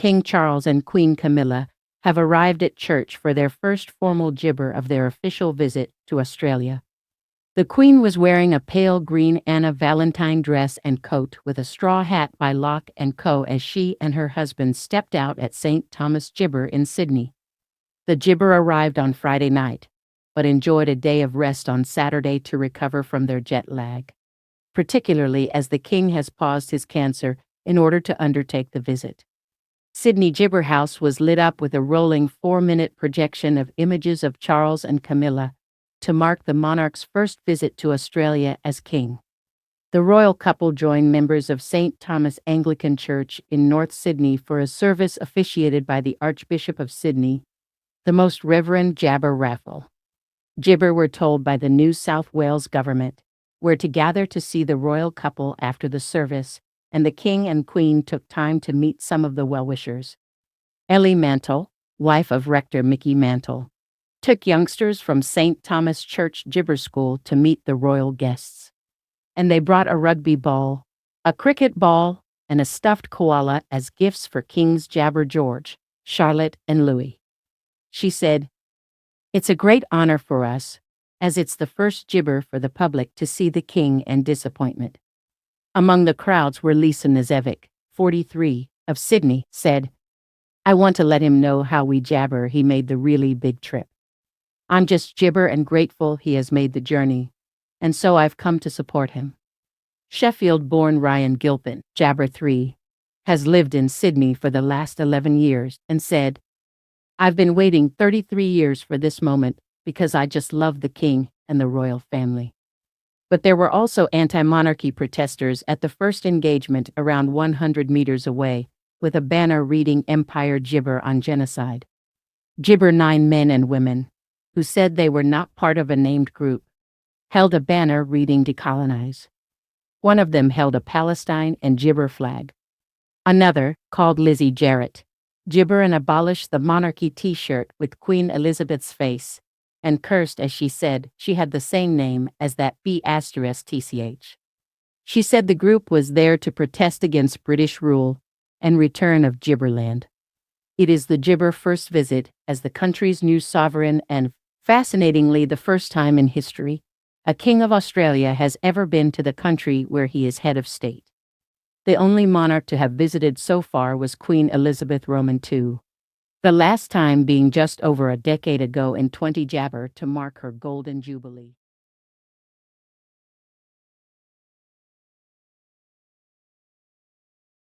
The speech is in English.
King Charles and Queen Camilla, have arrived at church for their first formal gibber of their official visit to Australia. The Queen was wearing a pale green Anna Valentine dress and coat with a straw hat by Lock & Co. as she and her husband stepped out at St Thomas Gibber in Sydney. The gibber arrived on Friday night, but enjoyed a day of rest on Saturday to recover from their jet lag, particularly as the King has paused his cancer in order to undertake the visit. Sydney Gibber House was lit up with a rolling 4-minute projection of images of Charles and Camilla to mark the monarch's first visit to Australia as king. The royal couple joined members of St Thomas Anglican Church in North Sydney for a service officiated by the Archbishop of Sydney, the Most Reverend Kanishka Raffel. Gibber were told by the New South Wales government were to gather to see the royal couple after the service, and the King and Queen took time to meet some of the well-wishers. Ellie Mantle, wife of Rector Mickey Mantle, took youngsters from St Thomas Church Gibber School to meet the royal guests. And they brought a rugby ball, a cricket ball, and a stuffed koala as gifts for Kings Jabber George, Charlotte, and Louis. She said, "It's a great honor for us, as it's the first gibber for the public to see the King and disappointment." Among the crowds were Lisa Nazevic, 43, of Sydney, said, "I want to let him know how we jabber he made the really big trip. I'm just gibber and grateful he has made the journey, and so I've come to support him." Sheffield-born Ryan Gilpin, Jabber 3, has lived in Sydney for the last 11 years and said, "I've been waiting 33 years for this moment because I just love the King and the royal family." But there were also anti-monarchy protesters at the first engagement around 100 meters away, with a banner reading Empire Gibber on genocide. Gibber 9 men and women, who said they were not part of a named group, held a banner reading Decolonize. One of them held a Palestine and Gibber flag. Another, called Lizzie Jarrett, Gibber and Abolish the Monarchy t-shirt with Queen Elizabeth's face, and cursed as she said she had the same name as that B*TCH. She said the group was there to protest against British rule and return of Gibberland. It is the Gibber first visit as the country's new sovereign and, fascinatingly, the first time in history a King of Australia has ever been to the country where he is head of state. The only monarch to have visited so far was Queen Elizabeth Roman II, the last time being just over a decade ago in 20 Jabber to mark her Golden Jubilee.